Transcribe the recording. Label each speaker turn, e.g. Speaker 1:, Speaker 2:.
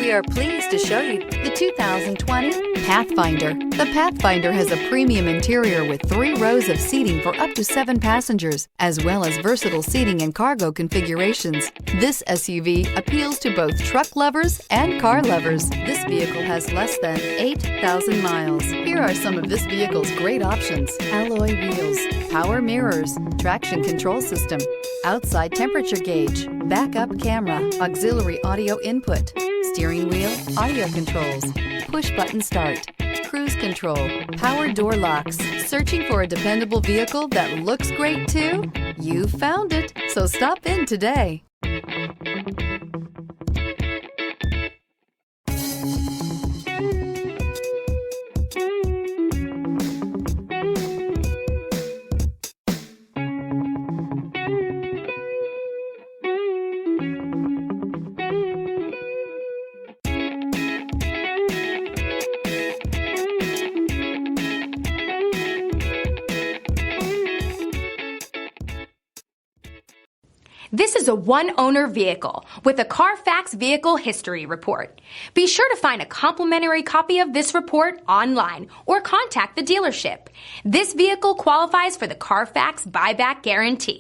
Speaker 1: We are pleased to show you the 2020 Pathfinder. The Pathfinder has a premium interior with 3 rows of seating for up to 7 passengers, as well as versatile seating and cargo configurations. This SUV appeals to both truck lovers and car lovers. This vehicle has less than 8,000 miles. Here are some of this vehicle's great options: alloy wheels, power mirrors, traction control system, outside temperature gauge, backup camera, auxiliary audio input, steering wheel audio controls, push button start, cruise control, power door locks. Searching for a dependable vehicle that looks great too? You found it, so stop in today.
Speaker 2: This is a one-owner vehicle with a Carfax Vehicle History Report. Be sure to find a complimentary copy of this report online or contact the dealership. This vehicle qualifies for the Carfax Buyback Guarantee.